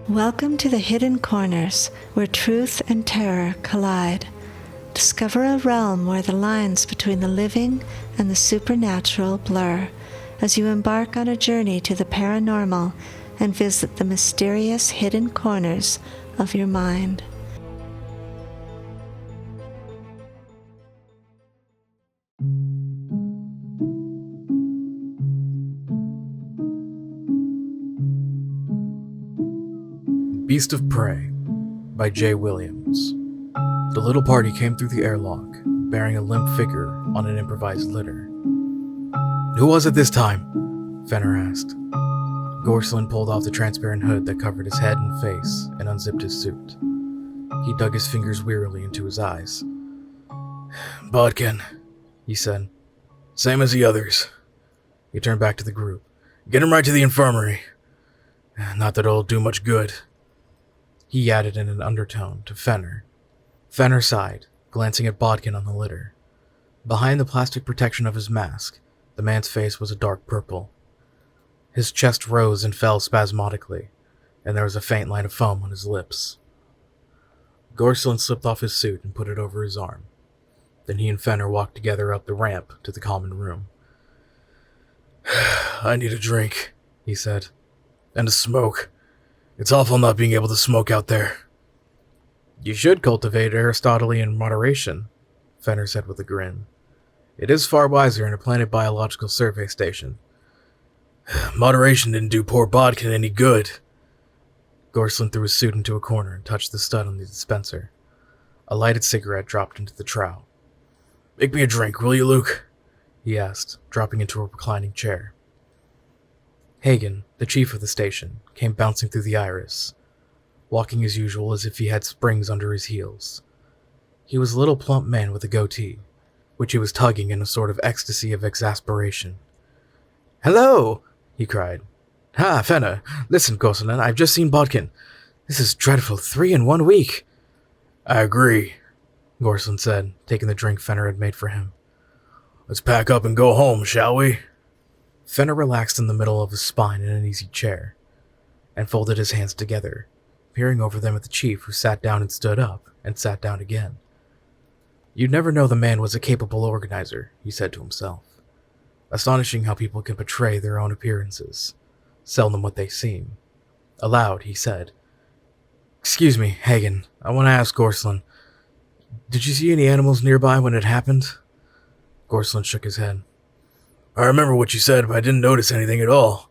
Welcome to the Hidden Corners, where truth and terror collide. Discover a realm where the lines between the living and the supernatural blur, as you embark on a journey to the paranormal and visit the mysterious hidden corners of your mind. Beast of Prey by J. Williams. The little party came through the airlock, bearing a limp figure on an improvised litter. "Who was it this time?" Fenner asked. Gorslin pulled off the transparent hood that covered his head and face and unzipped his suit. He dug his fingers wearily into his eyes. "Bodkin," he said. "Same as the others." He turned back to the group. "Get him right to the infirmary. Not that it'll do much good." He added in an undertone to Fenner. Fenner sighed, glancing at Bodkin on the litter. Behind the plastic protection of his mask, the man's face was a dark purple. His chest rose and fell spasmodically, and there was a faint line of foam on his lips. Gorslin slipped off his suit and put it over his arm. Then he and Fenner walked together up the ramp to the common room. "I need a drink," he said, "and a smoke. It's awful not being able to smoke out there." "You should cultivate Aristotelian moderation," Fenner said with a grin. "It is far wiser in a planet biological survey station." "Moderation didn't do poor Bodkin any good." Gorslin threw his suit into a corner and touched the stud on the dispenser. A lighted cigarette dropped into the trough. "Make me a drink, will you, Luke?" he asked, dropping into a reclining chair. Hagen, the chief of the station, came bouncing through the iris, walking as usual as if he had springs under his heels. He was a little plump man with a goatee, which he was tugging in a sort of ecstasy of exasperation. "Hello!" he cried. "Ha, Fenner! Listen, Gorslin, I've just seen Bodkin. This is dreadful, 3 in 1 week." "I agree," Gorslin said, taking the drink Fenner had made for him. "Let's pack up and go home, shall we?" Fenner relaxed in the middle of his spine in an easy chair, and folded his hands together, peering over them at the chief, who sat down and stood up, and sat down again. You'd never know the man was a capable organizer, he said to himself. Astonishing how people can betray their own appearances, sell them what they seem. Aloud, he said, "Excuse me, Hagen, I want to ask Gorslin, did you see any animals nearby when it happened?" Gorslin shook his head. "I remember what you said, but I didn't notice anything at all.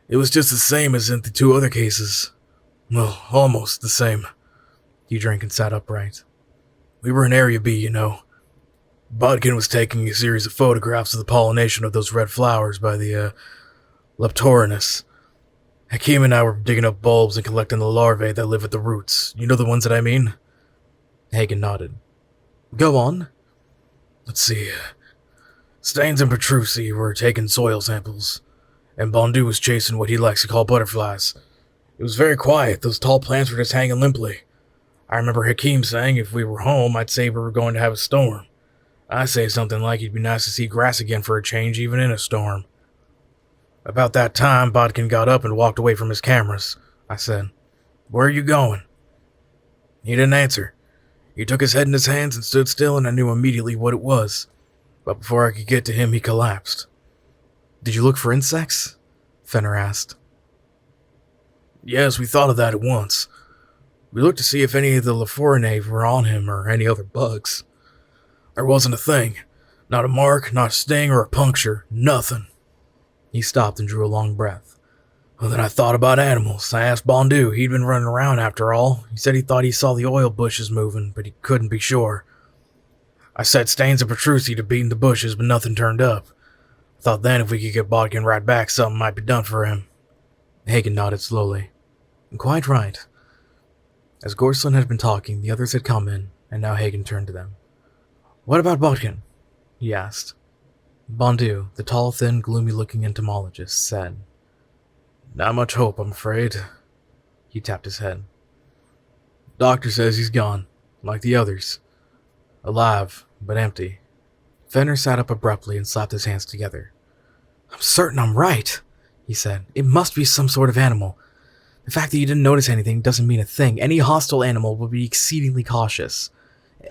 It was just the same as in the 2 other cases. Well, almost the same." He drank and sat upright. "We were in Area B, you know. Bodkin was taking a series of photographs of the pollination of those red flowers by the, Leptorinus. Hakeem and I were digging up bulbs and collecting the larvae that live at the roots. You know the ones that I mean?" Hagen nodded. "Go on." "Let's see. Staines and Petrucci were taking soil samples, and Bondu was chasing what he likes to call butterflies. It was very quiet. Those tall plants were just hanging limply. I remember Hakeem saying if we were home, I'd say we were going to have a storm. I say something like it'd be nice to see grass again for a change, even in a storm. About that time, Bodkin got up and walked away from his cameras. I said, 'Where are you going?' He didn't answer. He took his head in his hands and stood still, and I knew immediately what it was. But before I could get to him, he collapsed." "Did you look for insects?" Fenner asked. "Yes, we thought of that at once. We looked to see if any of the Leforinae were on him or any other bugs. There wasn't a thing. Not a mark, not a sting or a puncture, nothing." He stopped and drew a long breath. "Well, then I thought about animals. I asked Bondu. He'd been running around after all. He said he thought he saw the oil bushes moving, but he couldn't be sure. I set Staines and Petrucci to beating the bushes, but nothing turned up. I thought then if we could get Bodkin right back, something might be done for him." Hagen nodded slowly. "Quite right." As Gorslin had been talking, the others had come in, and now Hagen turned to them. "What about Bodkin?" he asked. Bondu, the tall, thin, gloomy-looking entomologist, said, "Not much hope, I'm afraid." He tapped his head. "Doctor says he's gone, like the others. Alive, but empty." Fenner sat up abruptly and slapped his hands together. "I'm certain I'm right," he said. "It must be some sort of animal. The fact that you didn't notice anything doesn't mean a thing. Any hostile animal will be exceedingly cautious,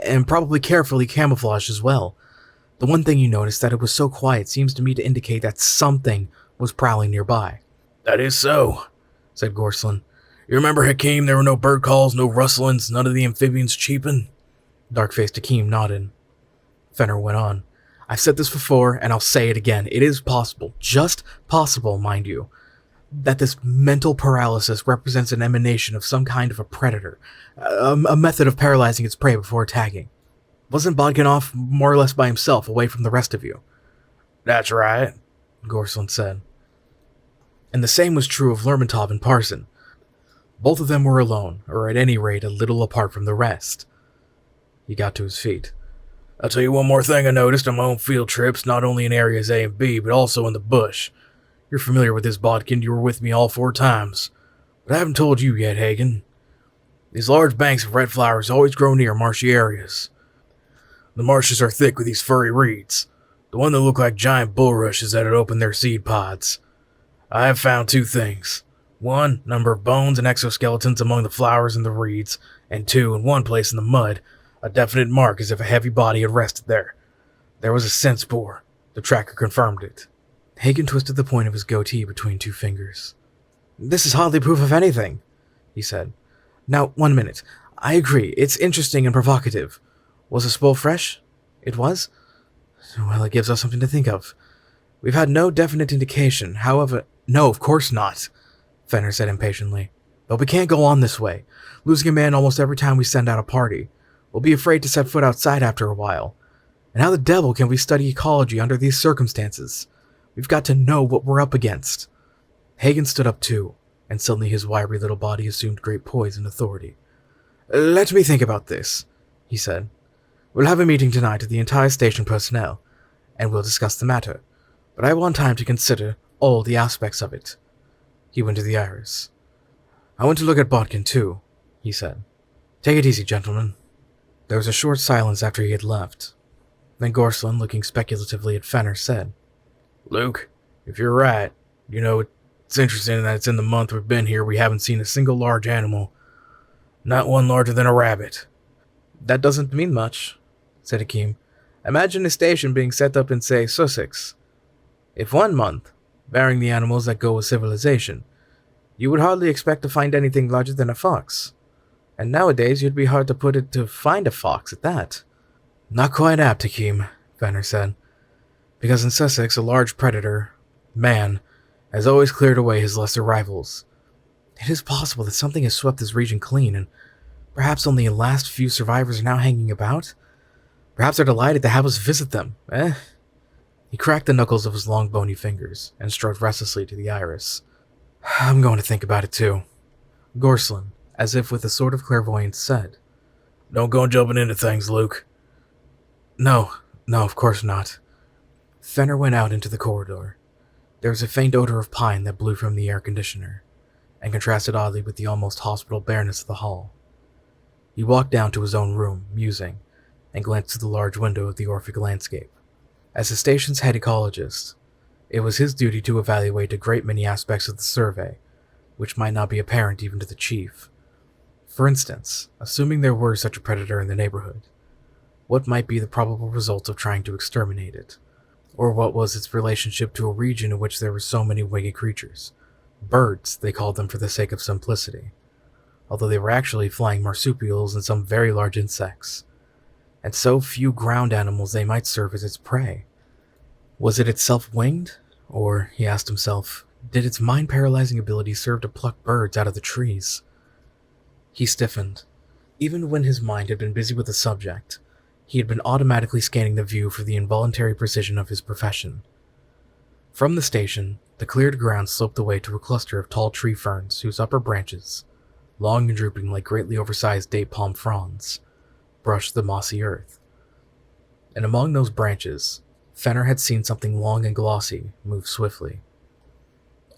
and probably carefully camouflaged as well. The one thing you noticed, that it was so quiet, seems to me to indicate that something was prowling nearby. That is so, said Gorslin. You remember, Hakeem, there were no bird calls, no rustlings, none of the amphibians cheeping? Dark-faced Hakeem nodded. Fenner went on. I've said this before, and I'll say it again. It is possible, just possible, mind you, that this mental paralysis represents an emanation of some kind of a predator, a method of paralyzing its prey before attacking. Wasn't Bodkin off more or less by himself, away from the rest of you? That's right, Gorslin said. And the same was true of Lermontov and Parson. Both of them were alone, or at any rate a little apart from the rest. He got to his feet. I'll tell you one more thing I noticed on my own field trips, not only in areas A and B, but also in the bush. You're familiar with this, Bodkin, you were with me all 4 times. But I haven't told you yet, Hagen. These large banks of red flowers always grow near marshy areas. The marshes are thick with these furry reeds, the one that look like giant bulrushes that had opened their seed pods. I have found 2 things. 1, number of bones and exoskeletons among the flowers and the reeds, and 2, in one place in the mud, a definite mark as if a heavy body had rested there. There was a scent spore. The tracker confirmed it. Hagen twisted the point of his goatee between 2 fingers. This is hardly proof of anything, he said. Now, 1 minute. I agree, it's interesting and provocative. Was the spoil fresh? It was? Well, it gives us something to think of. We've had no definite indication, however— No, of course not, Fenner said impatiently. But we can't go on this way, losing a man almost every time we send out a party. We'll be afraid to set foot outside after a while. And how the devil can we study ecology under these circumstances? We've got to know what we're up against. Hagen stood up too, and suddenly his wiry little body assumed great poise and authority. Let me think about this, he said. We'll have a meeting tonight of the entire station personnel, and we'll discuss the matter. But I want time to consider all the aspects of it. He went to the Iris. I want to look at Bodkin too, he said. Take it easy, gentlemen. There was a short silence after he had left. Then Gorslin, looking speculatively at Fenner, said, Luke, if you're right, you know, it's interesting that it's in the month we've been here we haven't seen a single large animal. Not one larger than a rabbit. That doesn't mean much, said Hakeem. Imagine a station being set up in, say, Sussex. If 1 month, bearing the animals that go with civilization, you would hardly expect to find anything larger than a fox. And nowadays you'd be hard to put it to find a fox at that. Not quite apt, Hakeem, Fenner said. Because in Sussex, a large predator, man, has always cleared away his lesser rivals. It is possible that something has swept this region clean, and perhaps only the last few survivors are now hanging about? Perhaps they're delighted to have us visit them, eh? He cracked the knuckles of his long bony fingers and strode restlessly to the Iris. I'm going to think about it too. Gorslin, as if with a sort of clairvoyance, said, Don't go jumping into things, Luke. No, of course not. Fenner went out into the corridor. There was a faint odor of pine that blew from the air conditioner, and contrasted oddly with the almost hospital bareness of the hall. He walked down to his own room, musing, and glanced through the large window of the Orphic landscape. As the station's head ecologist, it was his duty to evaluate a great many aspects of the survey, which might not be apparent even to the chief. For instance, assuming there were such a predator in the neighborhood, what might be the probable result of trying to exterminate it? Or what was its relationship to a region in which there were so many winged creatures? Birds, they called them for the sake of simplicity, although they were actually flying marsupials and some very large insects. And so few ground animals they might serve as its prey. Was it itself winged? Or, he asked himself, did its mind-paralyzing ability serve to pluck birds out of the trees? He stiffened. Even when his mind had been busy with the subject, he had been automatically scanning the view for the involuntary precision of his profession. From the station, the cleared ground sloped away to a cluster of tall tree ferns whose upper branches, long and drooping like greatly oversized date palm fronds, brushed the mossy earth. And among those branches, Fenner had seen something long and glossy move swiftly.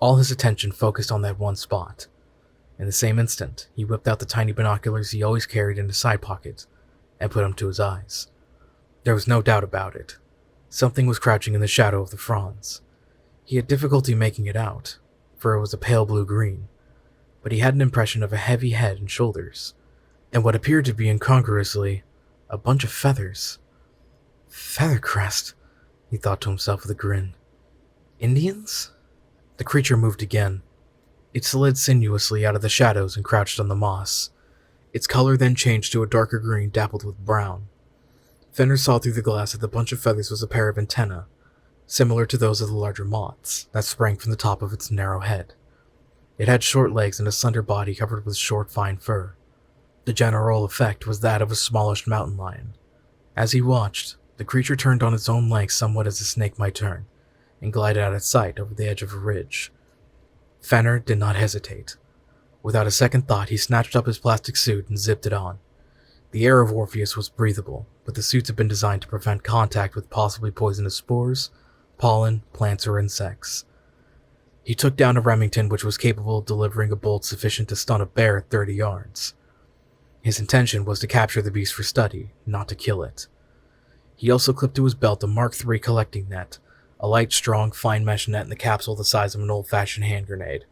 All his attention focused on that one spot. In the same instant, he whipped out the tiny binoculars he always carried in his side pocket and put them to his eyes. There was no doubt about it. Something was crouching in the shadow of the fronds. He had difficulty making it out, for it was a pale blue-green, but he had an impression of a heavy head and shoulders, and what appeared to be incongruously a bunch of feathers. Feathercrest, he thought to himself with a grin. Indians? The creature moved again. It slid sinuously out of the shadows and crouched on the moss. Its color then changed to a darker green dappled with brown. Fenner saw through the glass that the bunch of feathers was a pair of antennae, similar to those of the larger moths, that sprang from the top of its narrow head. It had short legs and a slender body covered with short, fine fur. The general effect was that of a smallish mountain lion. As he watched, the creature turned on its own legs somewhat as a snake might turn, and glided out of sight over the edge of a ridge. Fenner did not hesitate. Without a second thought, he snatched up his plastic suit and zipped it on. The air of Orpheus was breathable, but the suits had been designed to prevent contact with possibly poisonous spores, pollen, plants, or insects. He took down a Remington which was capable of delivering a bolt sufficient to stun a bear at 30 yards. His intention was to capture the beast for study, not to kill it. He also clipped to his belt a Mark III collecting net, a light, strong, fine mesh net in the capsule the size of an old-fashioned hand grenade.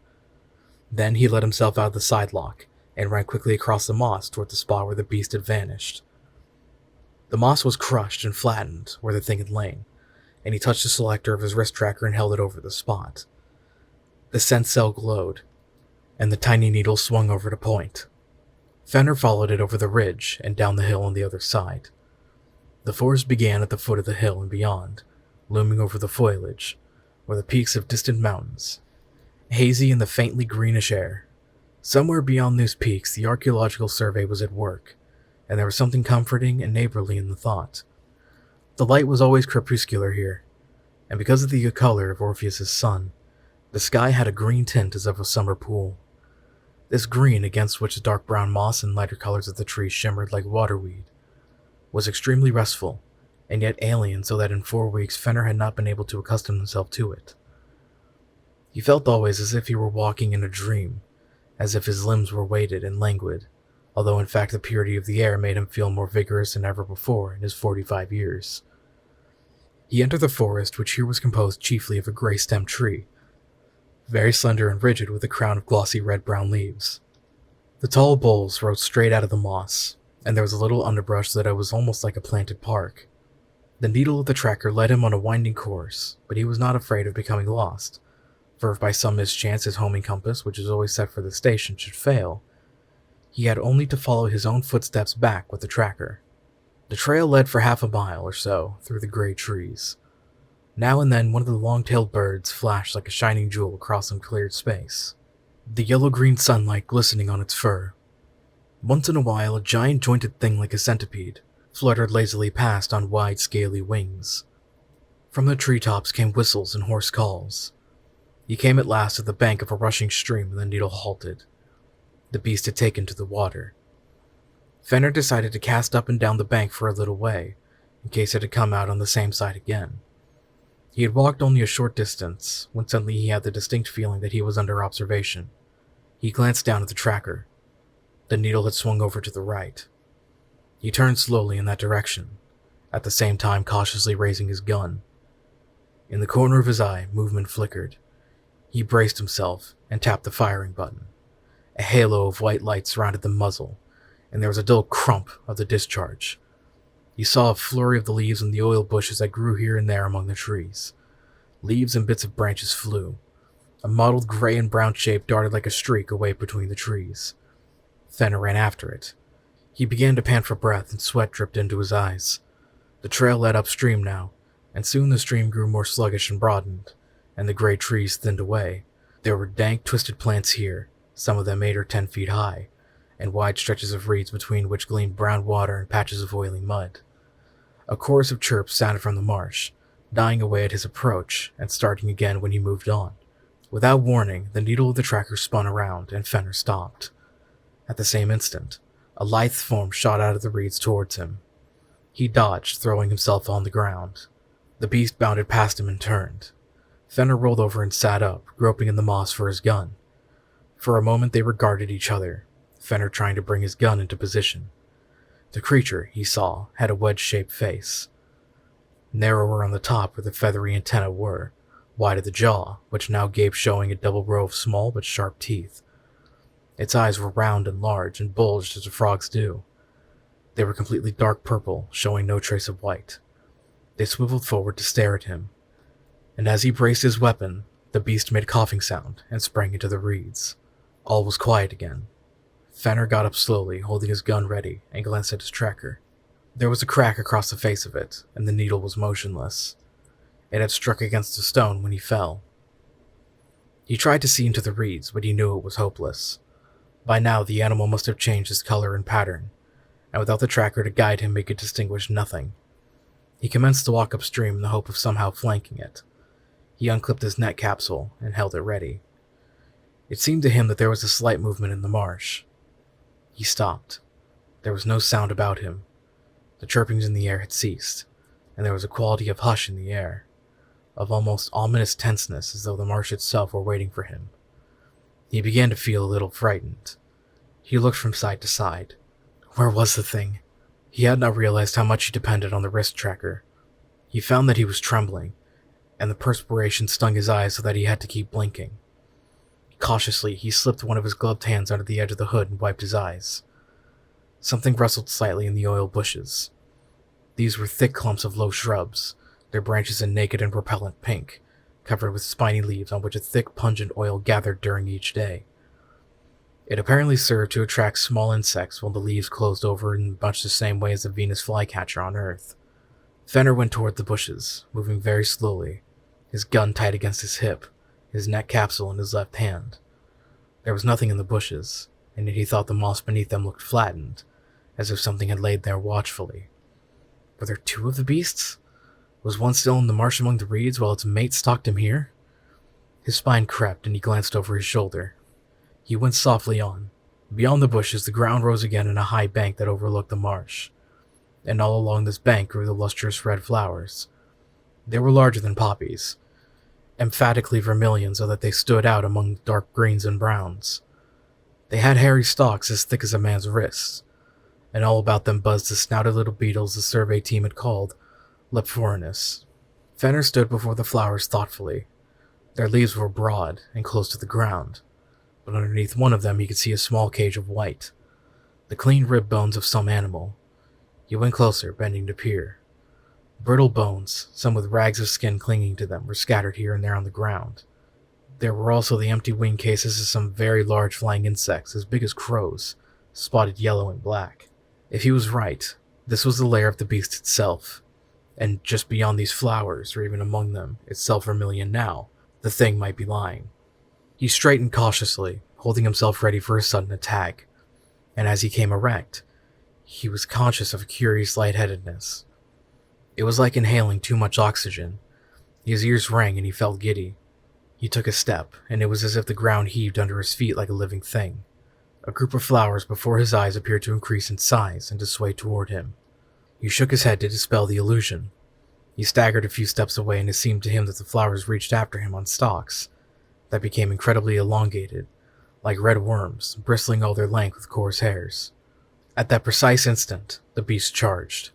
Then he let himself out of the side lock and ran quickly across the moss toward the spot where the beast had vanished. The moss was crushed and flattened where the thing had lain, and he touched the selector of his wrist tracker and held it over the spot. The scent cell glowed, and the tiny needle swung over to point. Fenner followed it over the ridge and down the hill on the other side. The forest began at the foot of the hill and beyond, looming over the foliage, were the peaks of distant mountains, hazy in the faintly greenish air. Somewhere beyond those peaks, the archaeological survey was at work, and there was something comforting and neighborly in the thought. The light was always crepuscular here, and because of the color of Orpheus's sun, the sky had a green tint as of a summer pool. This green, against which the dark brown moss and lighter colors of the trees shimmered like waterweed, was extremely restful, and yet alien so that in 4 weeks Fenner had not been able to accustom himself to it. He felt always as if he were walking in a dream, as if his limbs were weighted and languid, although in fact the purity of the air made him feel more vigorous than ever before in his 45 years. He entered the forest, which here was composed chiefly of a gray-stemmed tree, very slender and rigid with a crown of glossy red-brown leaves. The tall boles rose straight out of the moss, and there was a little underbrush so that it was almost like a planted park. The needle of the tracker led him on a winding course, but he was not afraid of becoming lost, for if by some mischance his homing compass, which was always set for the station, should fail, he had only to follow his own footsteps back with the tracker. The trail led for half a mile or so through the gray trees. Now and then one of the long-tailed birds flashed like a shining jewel across some cleared space, the yellow-green sunlight glistening on its fur. Once in a while, a giant jointed thing like a centipede fluttered lazily past on wide, scaly wings. From the treetops came whistles and hoarse calls. He came at last to the bank of a rushing stream and the needle halted. The beast had taken to the water. Fenner decided to cast up and down the bank for a little way, in case it had come out on the same side again. He had walked only a short distance, when suddenly he had the distinct feeling that he was under observation. He glanced down at the tracker. The needle had swung over to the right. He turned slowly in that direction, at the same time cautiously raising his gun. In the corner of his eye, movement flickered. He braced himself and tapped the firing button. A halo of white light surrounded the muzzle, and there was a dull crump of the discharge. He saw a flurry of the leaves and the oil bushes that grew here and there among the trees. Leaves and bits of branches flew. A mottled gray and brown shape darted like a streak away between the trees. Fenner ran after it. He began to pant for breath and sweat dripped into his eyes. The trail led upstream now, and soon the stream grew more sluggish and broadened, and the gray trees thinned away. There were dank, twisted plants here, some of them 8 or 10 feet high, and wide stretches of reeds between which gleamed brown water and patches of oily mud. A chorus of chirps sounded from the marsh, dying away at his approach and starting again when he moved on. Without warning, the needle of the tracker spun around and Fenner stopped. At the same instant, a lithe form shot out of the reeds towards him. He dodged, throwing himself on the ground. The beast bounded past him and turned. Fenner rolled over and sat up, groping in the moss for his gun. For a moment they regarded each other, Fenner trying to bring his gun into position. The creature, he saw, had a wedge-shaped face. Narrower on the top where the feathery antennae were, wide at the jaw, which now gaped showing a double row of small but sharp teeth. Its eyes were round and large and bulged as a frog's do. They were completely dark purple, showing no trace of white. They swiveled forward to stare at him, and as he braced his weapon, the beast made a coughing sound and sprang into the reeds. All was quiet again. Fenner got up slowly, holding his gun ready, and glanced at his tracker. There was a crack across the face of it, and the needle was motionless. It had struck against a stone when he fell. He tried to see into the reeds, but he knew it was hopeless. By now, the animal must have changed its color and pattern, and without the tracker to guide him, he could distinguish nothing. He commenced to walk upstream in the hope of somehow flanking it. He unclipped his net capsule and held it ready. It seemed to him that there was a slight movement in the marsh. He stopped. There was no sound about him. The chirpings in the air had ceased, and there was a quality of hush in the air, of almost ominous tenseness, as though the marsh itself were waiting for him. He began to feel a little frightened. He looked from side to side. Where was the thing? He had not realized how much he depended on the wrist tracker. He found that he was trembling, and the perspiration stung his eyes so that he had to keep blinking. Cautiously, he slipped one of his gloved hands under the edge of the hood and wiped his eyes. Something rustled slightly in the oil bushes. These were thick clumps of low shrubs, their branches a naked and repellent pink, covered with spiny leaves on which a thick, pungent oil gathered during each day. It apparently served to attract small insects while the leaves closed over in much the same way as the Venus flycatcher on Earth. Fenner went toward the bushes, moving very slowly, his gun tight against his hip, his net capsule in his left hand. There was nothing in the bushes, and yet he thought the moss beneath them looked flattened, as if something had laid there watchfully. Were there two of the beasts? Was one still in the marsh among the reeds while its mate stalked him here? His spine crept, and he glanced over his shoulder. He went softly on. Beyond the bushes, the ground rose again in a high bank that overlooked the marsh, and all along this bank grew the lustrous red flowers. They were larger than poppies, emphatically vermilion so that they stood out among dark greens and browns. They had hairy stalks as thick as a man's wrists, and all about them buzzed the snouted little beetles the survey team had called Lephorinus. Fenner stood before the flowers thoughtfully. Their leaves were broad and close to the ground, but underneath one of them he could see a small cage of white, the clean rib bones of some animal. He went closer, bending to peer. Brittle bones, some with rags of skin clinging to them, were scattered here and there on the ground. There were also the empty wing cases of some very large flying insects, as big as crows, spotted yellow and black. If he was right, this was the lair of the beast itself, and just beyond these flowers, or even among them, itself vermilion now, the thing might be lying. He straightened cautiously, holding himself ready for a sudden attack, and as he came erect, he was conscious of a curious lightheadedness. It was like inhaling too much oxygen. His ears rang and he felt giddy. He took a step, and it was as if the ground heaved under his feet like a living thing. A group of flowers before his eyes appeared to increase in size and to sway toward him. He shook his head to dispel the illusion. He staggered a few steps away, and it seemed to him that the flowers reached after him on stalks that became incredibly elongated, like red worms, bristling all their length with coarse hairs. At that precise instant, the beast charged.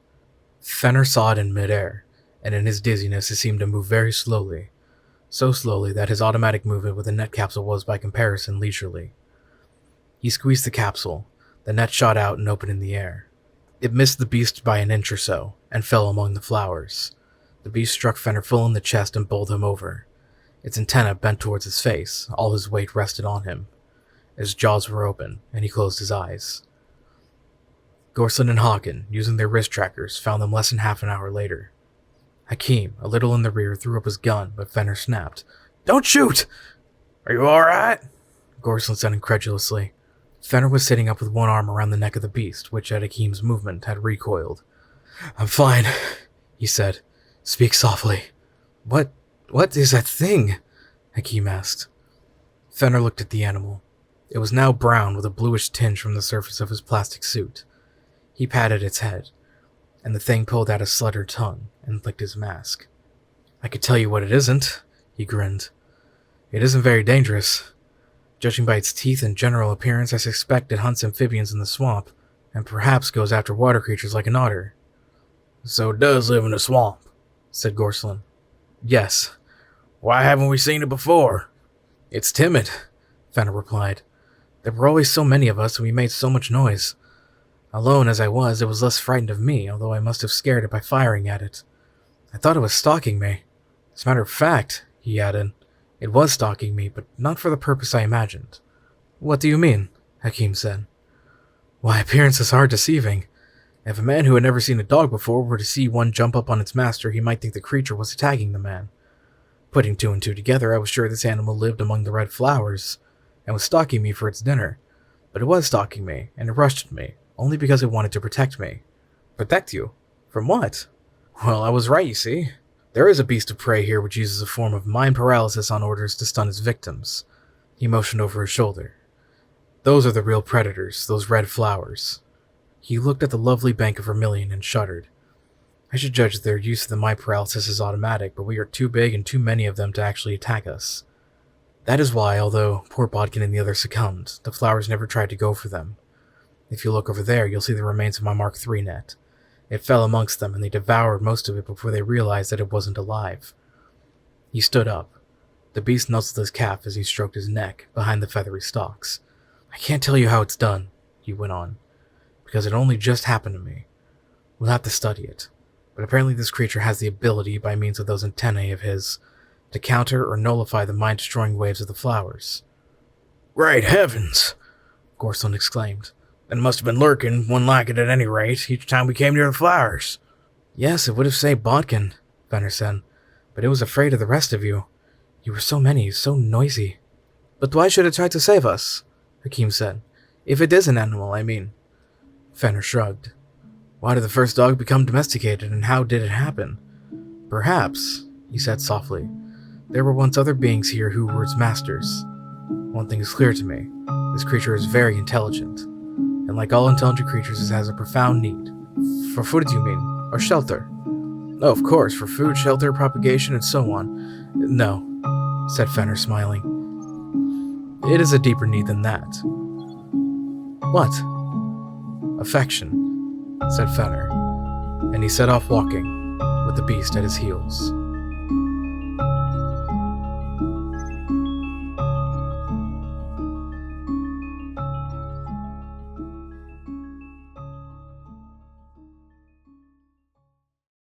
Fenner saw it in midair, and in his dizziness it seemed to move very slowly, so slowly that his automatic movement with the net capsule was by comparison leisurely. He squeezed the capsule, the net shot out and opened in the air. It missed the beast by an inch or so, and fell among the flowers. The beast struck Fenner full in the chest and bowled him over. Its antenna bent towards his face, all his weight rested on him. His jaws were open, and he closed his eyes. Gorsland and Hawken, using their wrist trackers, found them less than half an hour later. Hakeem, a little in the rear, threw up his gun, but Fenner snapped. "Don't shoot!" "Are you all right?" Gorsland said incredulously. Fenner was sitting up with one arm around the neck of the beast, which at Hakeem's movement had recoiled. "I'm fine," he said. "Speak softly." What is that thing?" Hakeem asked. Fenner looked at the animal. It was now brown with a bluish tinge from the surface of his plastic suit. He patted its head, and the thing pulled out a sluttered tongue and licked his mask. "I could tell you what it isn't," he grinned. "It isn't very dangerous. Judging by its teeth and general appearance, I suspect it hunts amphibians in the swamp, and perhaps goes after water creatures like an otter." "So it does live in the swamp," said Gorsland. "Yes." "Why haven't we seen it before?" "It's timid," Fenner replied. There were always so many of us, and we made so much noise. Alone as I was, it was less frightened of me, although I must have scared it by firing at it. I thought it was stalking me. As a matter of fact, he added, it was stalking me, but not for the purpose I imagined. What do you mean? Hakim said. Why, appearance is hard deceiving. If a man who had never seen a dog before were to see one jump up on its master, he might think the creature was attacking the man. Putting two and two together, I was sure this animal lived among the red flowers, and was stalking me for its dinner. But it was stalking me, and it rushed at me, only because it wanted to protect me. Protect you? From what? Well, I was right, you see. There is a beast of prey here which uses a form of mind paralysis on orders to stun its victims. He motioned over his shoulder. Those are the real predators, those red flowers. He looked at the lovely bank of vermilion and shuddered. I should judge that their use of the mind paralysis is automatic, but we are too big and too many of them to actually attack us. That is why, although poor Bodkin and the others succumbed, the flowers never tried to go for them. If you look over there, you'll see the remains of my Mark III net. It fell amongst them, and they devoured most of it before they realized that it wasn't alive. He stood up. The beast nuzzled his calf as he stroked his neck behind the feathery stalks. I can't tell you how it's done, he went on, because it only just happened to me. We'll have to study it. But apparently this creature has the ability, by means of those antennae of his, to counter or nullify the mind-destroying waves of the flowers. Great heavens! Gorslin exclaimed. Then it must have been lurking, one like it at any rate, each time we came near the flowers. Yes, it would have saved Bodkin, Fenner said, but it was afraid of the rest of you. You were so many, so noisy. But why should it try to save us? Hakim said. If it is an animal, I mean. Fenner shrugged. Why did the first dog become domesticated, and how did it happen? Perhaps, he said softly, there were once other beings here who were its masters. One thing is clear to me. This creature is very intelligent. And like all intelligent creatures, it has a profound need. For food, you mean? Or shelter? Oh, of course, for food, shelter, propagation, and so on. No, said Fenner, smiling. It is a deeper need than that. What? Affection, said Fenner, and he set off walking, with the beast at his heels.